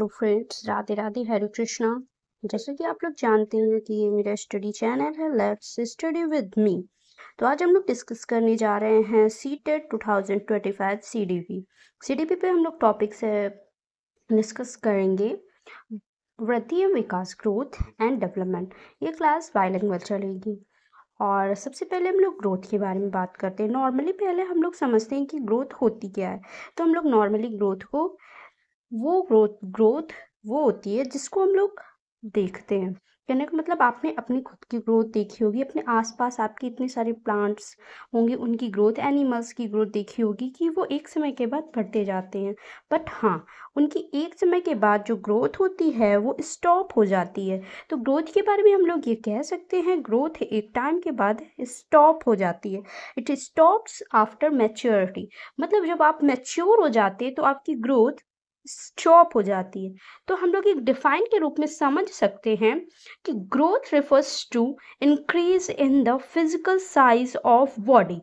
Hello friends, Radhe Radhe, हरे कृष्णा। जैसे कि आप लोग जानते हैं कि ये मेरा स्टडी चैनल है लेट्स स्टडी विद मी। तो आज हम लोग डिस्कस करने जा रहे हैं सीटेट 2025 सीडीपी पे हम लोग टॉपिक से डिस्कस करेंगे वृद्धि एवं विकास, ग्रोथ एंड डेवलपमेंट। ये क्लास बाइलिंगुअल चलेगी। और सबसे पहले हम लोग ग्रोथ के बारे में बात करते हैं। नॉर्मली पहले हम लोग समझते हैं कि ग्रोथ होती क्या है। तो हम लोग नॉर्मली ग्रोथ को ग्रोथ वो होती है जिसको हम लोग देखते हैं। कहने का मतलब आपने अपनी खुद की ग्रोथ देखी होगी, अपने आसपास आपके इतने सारे प्लांट्स होंगे उनकी ग्रोथ, एनिमल्स की ग्रोथ देखी होगी कि वो एक समय के बाद बढ़ते जाते हैं। बट हाँ, उनकी एक समय के बाद जो ग्रोथ होती है वो स्टॉप हो जाती है। तो ग्रोथ के बारे में हम लोग ये कह सकते हैं, ग्रोथ एक टाइम के बाद स्टॉप हो जाती है। It stops after maturity. मतलब जब आप मैच्योर हो जाते हैं तो आपकी ग्रोथ स्टॉप हो जाती है। तो हम लोग एक डिफाइन के रूप में समझ सकते हैं कि growth refers to increase in the physical size of body.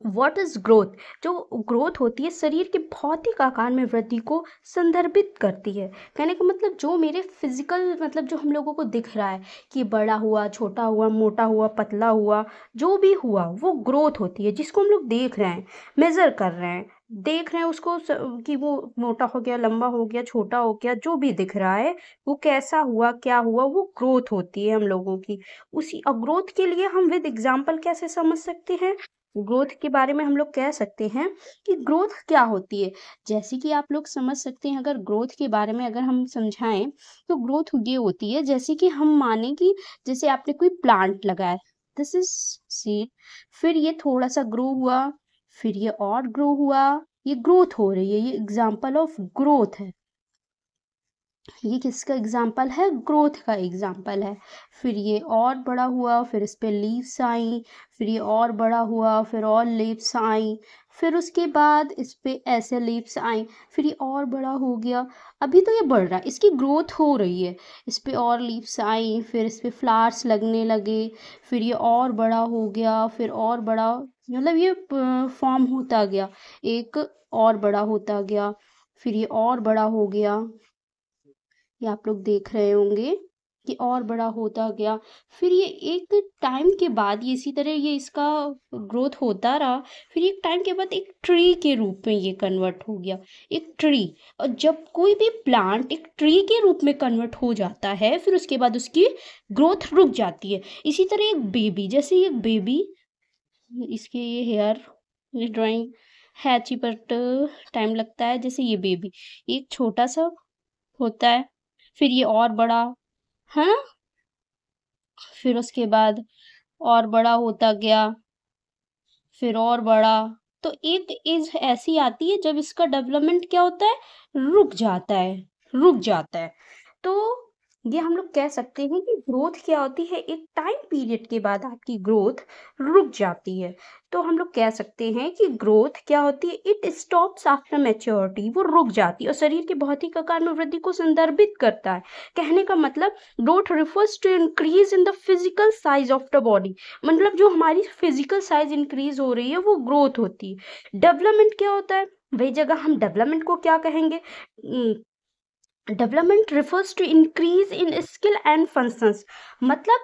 What is growth? जो ग्रोथ होती है शरीर के भौतिक आकार में वृद्धि को संदर्भित करती है। कहने का मतलब जो मेरे फिजिकल, मतलब जो हम लोगों को दिख रहा है कि बड़ा हुआ, छोटा हुआ, मोटा हुआ, पतला हुआ, जो भी हुआ वो ग्रोथ होती है, जिसको हम लोग देख रहे हैं, मेजर कर रहे हैं, देख रहे हैं उसको कि वो मोटा हो गया, लंबा हो गया, छोटा हो गया, जो भी दिख रहा है वो कैसा हुआ, क्या हुआ, वो ग्रोथ होती है हम लोगों की। उसी ग्रोथ के लिए हम विद एग्जाम्पल कैसे समझ सकते हैं? ग्रोथ के बारे में हम लोग कह सकते हैं कि ग्रोथ क्या होती है। जैसे कि आप लोग समझ सकते हैं, अगर ग्रोथ के बारे में अगर हम समझाएं तो ग्रोथ ये होती है, जैसे कि हम माने कि जैसे आपने कोई प्लांट लगाया, दिस इज सीड, फिर ये थोड़ा सा ग्रो हुआ, फिर ये और ग्रो हुआ, ये ग्रोथ हो रही है, ये एग्जाम्पल ऑफ ग्रोथ है। ये किसका एग्जाम्पल है? ग्रोथ का एग्जाम्पल है। फिर ये और बड़ा हुआ, फिर इस पे लीव्स आई, फिर ये और बड़ा हुआ, फिर और लीव्स आई, फिर उसके बाद इस पे ऐसे लीव्स आई, फिर ये और बड़ा हो गया। अभी तो ये बढ़ रहा है, इसकी ग्रोथ हो रही है। इस पे और लीव्स आई, फिर इस पे फ्लावर्स लगने लगे, फिर ये और बड़ा हो गया, फिर और बड़ा, मतलब ये फॉर्म होता गया, एक और बड़ा होता गया, फिर ये और बड़ा हो गया। ये आप लोग देख रहे होंगे कि और बड़ा होता गया। फिर ये एक टाइम के बाद ये इसी तरह ये इसका ग्रोथ होता रहा। फिर एक टाइम के बाद एक ट्री के रूप में ये कन्वर्ट हो गया, एक ट्री। और जब कोई भी प्लांट एक ट्री के रूप में कन्वर्ट हो जाता है फिर उसके बाद उसकी ग्रोथ रुक जाती है। इसी तरह एक बेबी, जैसे एक बेबी, इसके ये हेयर, ये ड्राइंग है अच्छी बट टाइम लगता है। जैसे ये बेबी एक छोटा सा होता है, फिर ये और बड़ा, है ना, फिर उसके बाद और बड़ा होता गया, फिर और बड़ा। तो एक एज ऐसी आती है जब इसका डेवलपमेंट क्या होता है, रुक जाता है, रुक जाता है। तो ये हम लोग कह सकते हैं कि ग्रोथ क्या होती है, एक टाइम पीरियड के बाद आपकी ग्रोथ रुक जाती है। तो हम लोग कह सकते हैं कि ग्रोथ क्या होती है, इट स्टॉप्स आफ्टर मैच्योरिटी, वो रुक जाती है और शरीर के भौतिक आकार में वृद्धि को संदर्भित करता है। कहने का मतलब growth refers to increase in the physical size of the body. मतलब जो हमारी फिजिकल साइज इंक्रीज हो रही है वो ग्रोथ होती है। डेवलपमेंट क्या होता है, वही जगह हम डेवलपमेंट को क्या कहेंगे? Development refers to increase in skill and functions. मतलब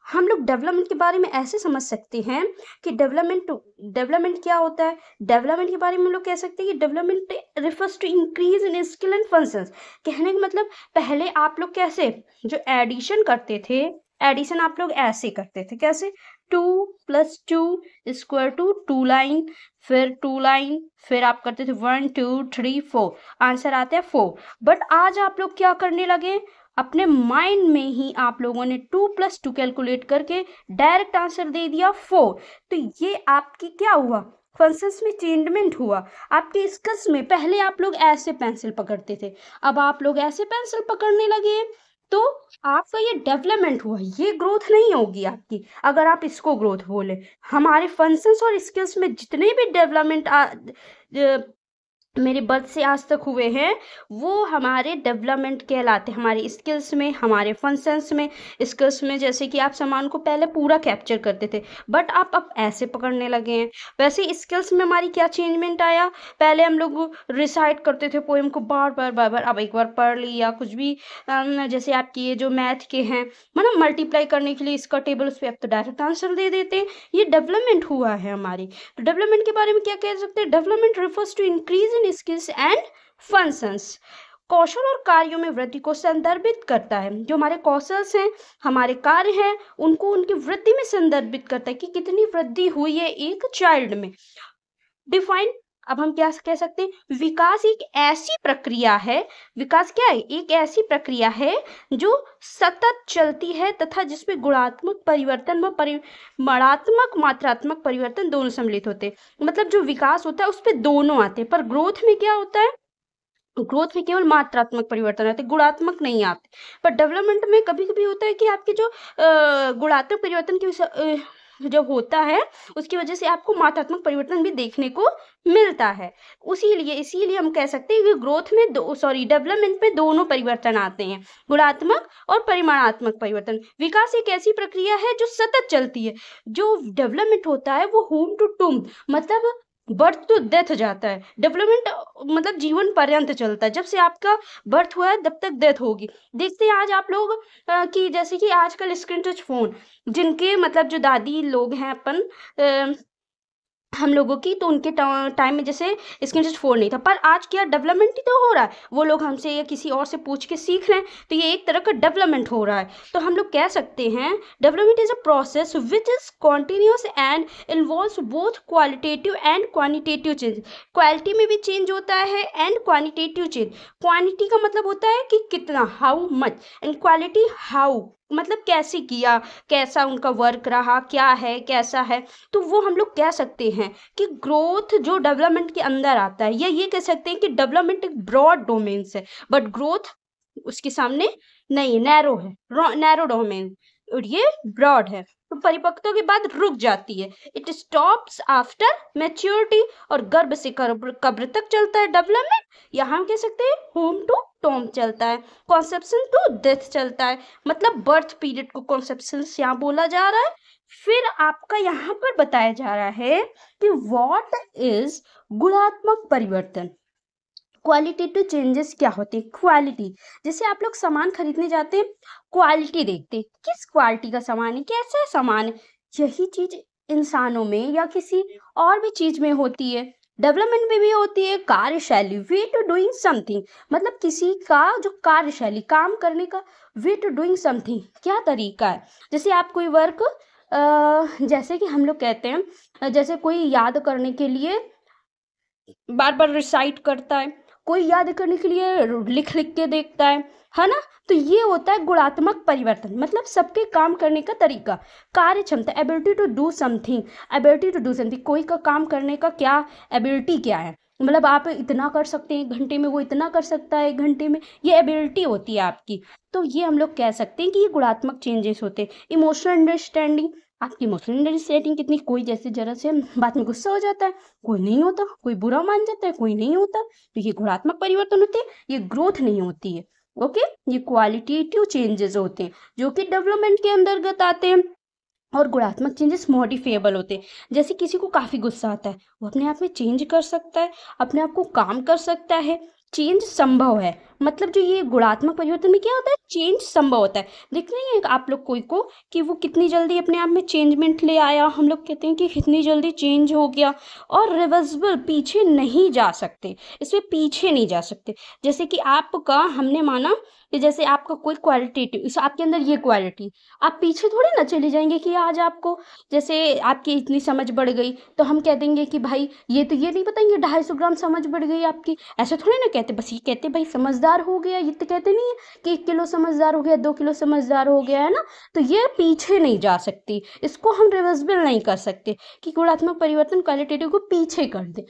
हम लोग डेवलपमेंट के बारे में ऐसे समझ सकते हैं कि डेवलपमेंट क्या होता है, डेवलपमेंट के बारे में हम लोग कह सकते हैं कि development refers to increase in skill and functions. कहने का मतलब पहले आप लोग कैसे जो एडिशन करते थे, एडिशन आप लोग ऐसे करते थे, कैसे? 2+2 = 2 लाइन, फिर 2 लाइन, फिर आप करते थे 1 2 3 4, आंसर आता है 4। बट आज आप लोग क्या करने लगे, अपने माइंड में ही आप लोगों ने 2+2 कैलकुलेट करके डायरेक्ट आंसर दे दिया 4। तो ये आपकी क्या हुआ, फंक्शंस में चेंजमेंट हुआ। आपके स्किल्स में पहले आप लोग ऐसे पेंसिल पकड़ते थे, अब आप लोग ऐसे पेंसिल पकड़ने लगे। तो आपका ये डेवलपमेंट हुआ, ये ग्रोथ नहीं होगी आपकी अगर आप इसको ग्रोथ बोले। हमारे फंक्शंस और स्किल्स में जितने भी डेवलपमेंट मेरे बर्थ से आज तक हुए हैं, वो हमारे डेवलपमेंट कहलाते हैं, हमारी स्किल्स में, हमारे फंक्शंस में, स्किल्स में। जैसे कि आप सामान को पहले पूरा कैप्चर करते थे, बट आप अब ऐसे पकड़ने लगे हैं। वैसे स्किल्स में हमारी क्या चेंजमेंट आया, पहले हम लोग रिसाइट करते थे पोएम को बार बार बार बार, अब एक बार पढ़ लिया कुछ भी। जैसे आपकी ये जो मैथ के हैं, मतलब मल्टीप्लाई करने के लिए इसका टेबल, उस पर आप तो डायरेक्ट आंसर दे देते हैं। ये डेवलपमेंट हुआ है हमारी। तो डेवलपमेंट के बारे में क्या कह सकते हैं, development refers to increase in skills and functions. कौशल और कार्यों में वृद्धि को संदर्भित करता है। जो हमारे कौशल्स हैं, हमारे कार्य हैं, उनको उनकी वृद्धि में संदर्भित करता है कि कितनी वृद्धि हुई है एक चाइल्ड में। डिफाइन, अब हम क्या कह सकते हैं, विकास एक ऐसी प्रक्रिया है, विकास क्या है, एक ऐसी प्रक्रिया है जो सतत चलती है तथा जिसमें गुणात्मक परिवर्तन व परिमाणात्मक मात्रात्मक परिवर्तन दोनों सम्मिलित होते हैं। मतलब जो विकास होता है उस पर दोनों आते हैं, पर ग्रोथ में क्या होता है, ग्रोथ में केवल मात्रात्मक परिवर्तन आते हैं, गुणात्मक नहीं आते। पर डेवलपमेंट में कभी कभी होता है कि आपके जो गुणात्मक परिवर्तन की जो होता है उसकी वजह से आपको मात्रात्मक परिवर्तन भी देखने को मिलता है। इसीलिए हम कह सकते हैं कि ग्रोथ में डेवलपमेंट में दोनों परिवर्तन आते हैं, गुणात्मक और परिमाणात्मक परिवर्तन। विकास एक ऐसी प्रक्रिया है जो सतत चलती है। जो डेवलपमेंट होता है वो होम टू टूम, मतलब बर्थ टू डेथ जाता है। डेवलपमेंट मतलब जीवन पर्यंत चलता है, जब से आपका बर्थ हुआ है तब तक डेथ होगी। देखते हैं आज आप लोग कि जैसे कि आजकल स्क्रीन टच फोन, जिनके मतलब जो दादी लोग हैं अपन हम लोगों की, तो उनके टाइम में जैसे स्क्रीन टच फोन नहीं था, पर आज क्या डेवलपमेंट ही तो हो रहा है, वो लोग हमसे या किसी और से पूछ के सीख रहे हैं, तो ये एक तरह का डेवलपमेंट हो रहा है। तो हम लोग कह सकते हैं development is a process which is continuous and involves both qualitative and quantitative change. Quality में भी चेंज होता है एंड क्वांटिटेटिव चेंज। क्वांटिटी का मतलब होता है कि कितना, how much, and quality how, मतलब कैसे किया, कैसा उनका वर्क रहा, क्या है, कैसा है। तो वो हम लोग कह सकते हैं कि ग्रोथ जो डेवलपमेंट के अंदर आता है, या ये कह सकते हैं कि डेवलपमेंट एक ब्रॉड डोमेन्स है, बट ग्रोथ उसके सामने नहीं है, नैरो है, नैरो डोमेन, और ये ब्रॉड है। तो परिपक्वता के बाद रुक जाती है, इट स्टॉप्स आफ्टर मैच्योरिटी, और गर्भ से कब्र तक चलता है डेवलपमेंट। यहाँ हम कह सकते हैं होम टू टॉम चलता है, कॉन्सेप्शन टू डेथ चलता है, मतलब बर्थ पीरियड को कॉन्सेप्शन यहाँ बोला जा रहा है। फिर आपका यहाँ पर बताया जा रहा है कि व्हाट इज गुणात्मक परिवर्तन। क्वालिटेटिव चेंजेस क्या होते हैं, क्वालिटी, जैसे आप लोग सामान खरीदने जाते हैं, क्वालिटी देखते हैं, किस क्वालिटी का सामान है, कैसा सामान है। यही चीज इंसानों में या किसी और भी चीज में होती है, डेवलपमेंट में भी होती है। कार्यशैली, वे टू डूइंग समथिंग, मतलब किसी का जो कार्यशैली, काम करने का, वे टू डूइंग समथिंग, क्या तरीका है। जैसे आप कोई वर्क, जैसे कि हम लोग कहते हैं, जैसे कोई याद करने के लिए बार बार रिसाइट करता है, कोई याद करने के लिए लिख लिख के देखता है ना। तो ये होता है गुणात्मक परिवर्तन, मतलब सबके काम करने का तरीका। कार्य क्षमता, ability to do something, ability to do something, कोई का काम करने का क्या एबिलिटी क्या है, मतलब आप इतना कर सकते हैं 1 घंटे में, वो इतना कर सकता है 1 घंटे में, ये एबिलिटी होती है आपकी। तो ये हम लोग कह सकते हैं कि ये गुणात्मक चेंजेस होते हैं। इमोशनल अंडरस्टैंडिंग, आपकी इमोशनल अंडरस्टैंडिंग कितनी, कोई जैसे जरा से बात में गुस्सा हो जाता है, कोई नहीं होता, कोई बुरा मान जाता है, कोई नहीं होता। तो ये गुणात्मक परिवर्तन होते हैं, ये ग्रोथ नहीं होती है। ओके, ये क्वालिटेटिव चेंजेस होते हैं जो कि डेवलपमेंट के अंतर्गत आते हैं। और गुणात्मक चेंजेस मॉडिफिएबल होते हैं, जैसे किसी को काफ़ी गुस्सा आता है, वो अपने आप में चेंज कर सकता है, अपने आप को काम कर सकता है, चेंज संभव है। मतलब जो ये गुणात्मक परिवर्तन में क्या होता है, चेंज संभव होता है। देख रहे हैं आप लोग कोई को कि वो कितनी जल्दी अपने आप में चेंजमेंट ले आया, हम लोग कहते हैं कि कितनी जल्दी चेंज हो गया। और रिवर्सिबल, पीछे नहीं जा सकते, इसमें पीछे नहीं जा सकते। जैसे कि आपका हमने माना कि जैसे आपका कोई क्वालिटेटिव, आपके अंदर ये क्वालिटी, आप पीछे थोड़ी ना चले जाएंगे कि आज आपको जैसे आपकी इतनी समझ बढ़ गई तो हम कह देंगे कि भाई ये तो ये नहीं बताएंगे 250 ग्राम समझ बढ़ गई आपकी, ऐसे थोड़ी ना कहते। बस ये कहते भाई समझदार हो गया, ये तो कहते नहीं है कि 1 किलो समझदार हो गया, 2 किलो समझदार हो गया, है ना। तो ये पीछे नहीं जा सकती, इसको हम रिवर्सिबल नहीं कर सकते कि गुणात्मक परिवर्तन क्वालिटेटिव को पीछे कर दे।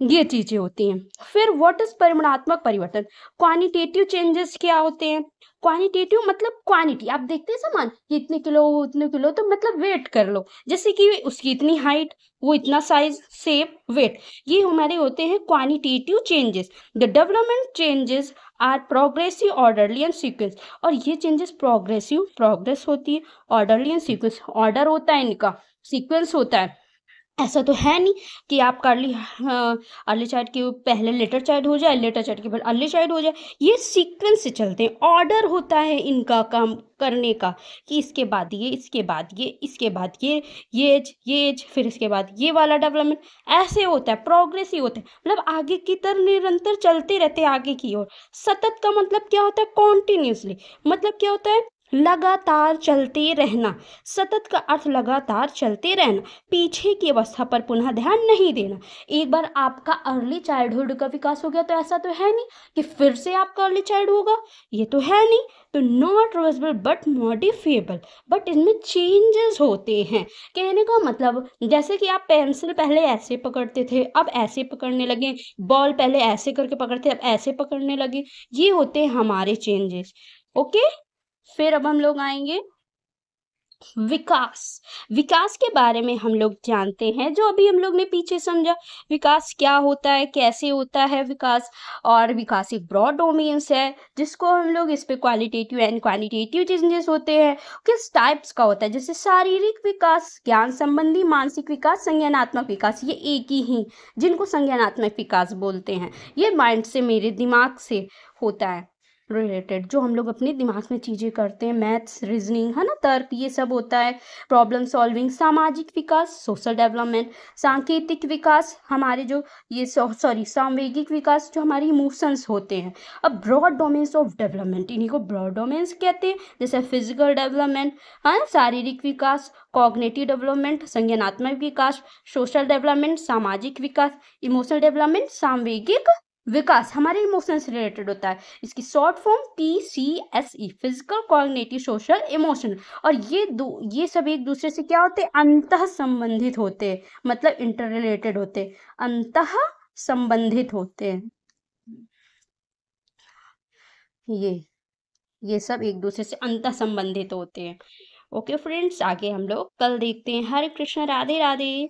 ये चीजें होती हैं। फिर व्हाट इज परिमाणात्मक परिवर्तन? क्वानिटेटिव चेंजेस क्या होते हैं? क्वानिटेटिव मतलब क्वांटिटी, आप देखते हैं सामान कि इतने किलो उतने किलो, तो मतलब वेट कर लो, जैसे कि उसकी इतनी हाइट, वो इतना साइज, शेप, वेट, ये हमारे होते हैं quantitative changes. The development changes are progressive, orderly and sequence. और ये चेंजेस प्रोग्रेसिव, प्रोग्रेस होती है, ऑर्डरली एंड सीक्वेंस, ऑर्डर होता है इनका, सीक्वेंस होता है। ऐसा तो है नहीं कि आप अर्ली अर्ली चाइल्ड के पहले लेटर चाइल्ड हो जाए, लेटर चाइल्ड के बाद अर्ली चाइल्ड हो जाए। ये सीक्वेंस से चलते हैं, ऑर्डर होता है इनका काम करने का, कि इसके बाद ये, इसके बाद ये, इसके बाद ये एज, ये एज, फिर इसके बाद ये वाला डेवलपमेंट, ऐसे होता है, प्रोग्रेसिव होता है, मतलब आगे की तरफ निरंतर चलते रहते हैं, आगे की ओर। सतत का मतलब क्या होता है? कॉन्टिन्यूसली, मतलब क्या होता है? लगातार चलते रहना। सतत का अर्थ लगातार चलते रहना, पीछे की अवस्था पर पुनः ध्यान नहीं देना। एक बार आपका अर्ली चाइल्डहुड का विकास हो गया तो ऐसा तो है नहीं कि फिर से आपका अर्ली चाइल्ड होगा, ये तो है नहीं। तो not reversible but modifiable, but इनमें चेंजेस होते हैं। कहने का मतलब, जैसे कि आप पेंसिल पहले ऐसे पकड़ते थे, अब ऐसे पकड़ने लगे, बॉल पहले ऐसे करके पकड़ते, अब ऐसे पकड़ने लगे, ये होते हैं हमारे चेंजेस। ओके, फिर अब हम लोग आएंगे विकास। विकास के बारे में हम लोग जानते हैं, जो अभी हम लोग ने पीछे समझा, विकास क्या होता है, कैसे होता है विकास। और विकास एक ब्रॉड डोमेन्स है, जिसको हम लोग, इस पे क्वालिटेटिव एंड क्वांटिटेटिव चेंजेस होते हैं। किस टाइप्स का होता है? जैसे शारीरिक विकास, ज्ञान संबंधी, मानसिक विकास, संज्ञानात्मक विकास, ये एक ही, जिनको संज्ञानात्मक विकास बोलते हैं। ये माइंड से, मेरे दिमाग से होता है रिलेटेड, जो हम लोग अपने दिमाग में चीजें करते हैं, मैथ्स, रीजनिंग, है ना, तर्क, ये सब होता है। Problem solving. सामाजिक विकास, सोशल डेवलपमेंट। सांकेतिक विकास, हमारे जो ये सॉरी सामवेगिक विकास, जो हमारी इमोशंस होते हैं। अब ब्रॉड डोमेन्स ऑफ डेवलपमेंट, इन्हीं को ब्रॉड डोमेन्स कहते हैं, जैसे फिजिकल डेवलपमेंट, हाँ, शारीरिक विकास, कॉग्निटिव डेवलपमेंट, संज्ञानात्मक विकास, सोशल डेवलपमेंट, सामाजिक विकास, इमोशनल डेवलपमेंट, सामवेगिक विकास, हमारे इमोशन से रिलेटेड होता है। इसकी short form PCSE, physical, cognitive, social, emotional. और ये सब एक दूसरे से क्या होते हैं? अंतः संबंधित होते हैं, मतलब इंटर रिलेटेड होते हैं, अंतः संबंधित होते हैं। ये ये सब एक दूसरे से अंतः संबंधित होते हैं। ओके फ्रेंड्स, आगे हम लोग कल देखते हैं। हरे कृष्ण, राधे राधे।